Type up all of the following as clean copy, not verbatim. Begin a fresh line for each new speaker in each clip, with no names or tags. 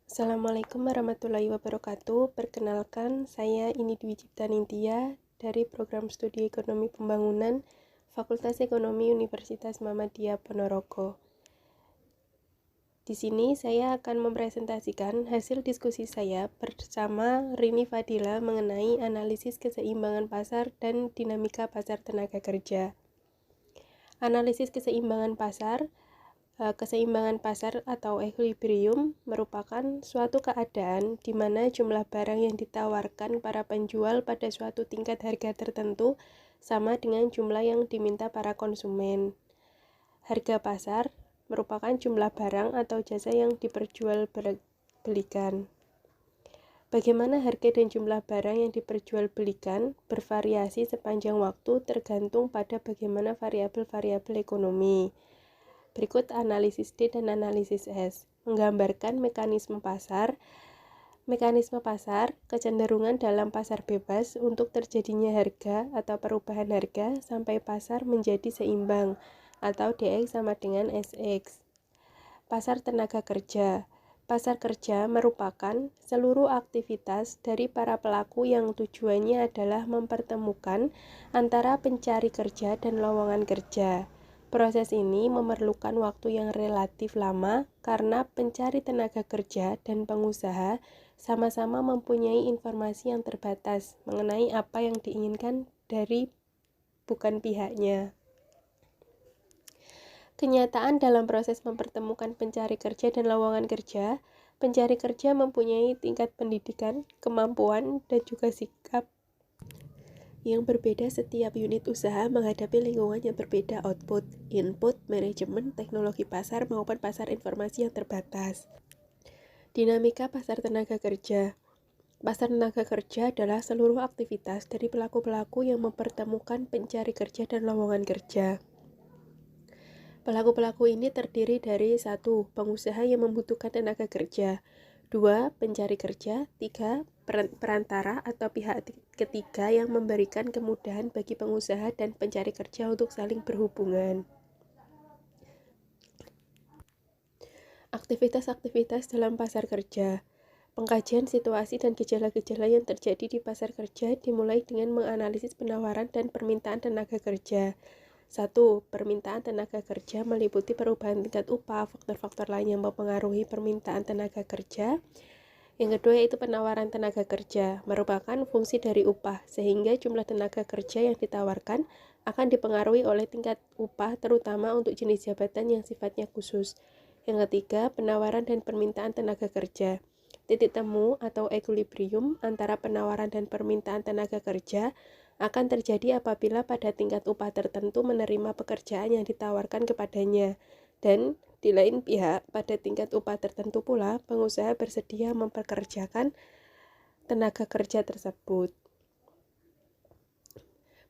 Assalamualaikum warahmatullahi wabarakatuh. Perkenalkan, saya Ini Dwi Cipta Ningtyas dari Program Studi Ekonomi Pembangunan Fakultas Ekonomi Universitas Muhammadiyah Ponorogo. Di sini saya akan mempresentasikan hasil diskusi saya bersama Rini Fadila mengenai analisis keseimbangan pasar dan dinamika pasar tenaga kerja. Analisis keseimbangan pasar atau equilibrium merupakan suatu keadaan di mana jumlah barang yang ditawarkan para penjual pada suatu tingkat harga tertentu sama dengan jumlah yang diminta para konsumen. Harga pasar merupakan jumlah barang atau jasa yang diperjualbelikan. Bagaimana harga dan jumlah barang yang diperjualbelikan bervariasi sepanjang waktu tergantung pada bagaimana variabel-variabel ekonomi. Berikut analisis D dan analisis S, menggambarkan mekanisme pasar. Mekanisme pasar, kecenderungan dalam pasar bebas untuk terjadinya harga atau perubahan harga sampai pasar menjadi seimbang atau DX sama dengan SX. Pasar tenaga kerja. Pasar kerja merupakan seluruh aktivitas dari para pelaku yang tujuannya adalah mempertemukan antara pencari kerja dan lowongan kerja. Proses ini memerlukan waktu yang relatif lama karena pencari tenaga kerja dan pengusaha sama-sama mempunyai informasi yang terbatas mengenai apa yang diinginkan dari bukan pihaknya. Kenyataan dalam proses mempertemukan pencari kerja dan lowongan kerja, pencari kerja mempunyai tingkat pendidikan, kemampuan, dan juga sikap yang berbeda. Setiap unit usaha menghadapi lingkungan yang berbeda, output, input, manajemen, teknologi pasar, maupun pasar informasi yang terbatas. Dinamika pasar tenaga kerja. Pasar tenaga kerja adalah seluruh aktivitas dari pelaku-pelaku yang mempertemukan pencari kerja dan lowongan kerja. Pelaku-pelaku ini terdiri dari 1. Pengusaha yang membutuhkan tenaga kerja, 2. Pencari kerja, 3. Perantara atau pihak ketiga yang memberikan kemudahan bagi pengusaha dan pencari kerja untuk saling berhubungan. Aktivitas-aktivitas dalam pasar kerja. Pengkajian situasi dan gejala-gejala yang terjadi di pasar kerja dimulai dengan menganalisis penawaran dan permintaan tenaga kerja. 1. Permintaan tenaga kerja meliputi perubahan tingkat upah, faktor-faktor lain yang mempengaruhi permintaan tenaga kerja. Yang kedua yaitu penawaran tenaga kerja, merupakan fungsi dari upah, sehingga jumlah tenaga kerja yang ditawarkan akan dipengaruhi oleh tingkat upah, terutama untuk jenis jabatan yang sifatnya khusus. Yang ketiga, penawaran dan permintaan tenaga kerja. Titik temu atau equilibrium antara penawaran dan permintaan tenaga kerja akan terjadi apabila pada tingkat upah tertentu menerima pekerjaan yang ditawarkan kepadanya, dan di lain pihak pada tingkat upah tertentu pula pengusaha bersedia mempekerjakan tenaga kerja tersebut.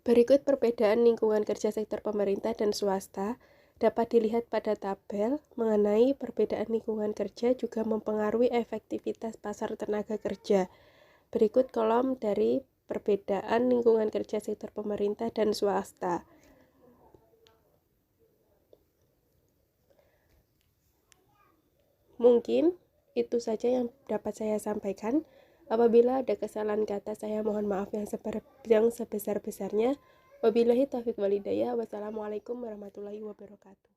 Berikut perbedaan lingkungan kerja sektor pemerintah dan swasta dapat dilihat pada tabel. Mengenai perbedaan lingkungan kerja juga mempengaruhi efektivitas pasar tenaga kerja. Berikut kolom dari perbedaan lingkungan kerja sektor pemerintah dan swasta. Mungkin itu saja yang dapat saya sampaikan. Apabila ada kesalahan kata, saya mohon maaf yang sebesar-besarnya. Wabillahi taufiq walhidayah. Wassalamualaikum warahmatullahi wabarakatuh.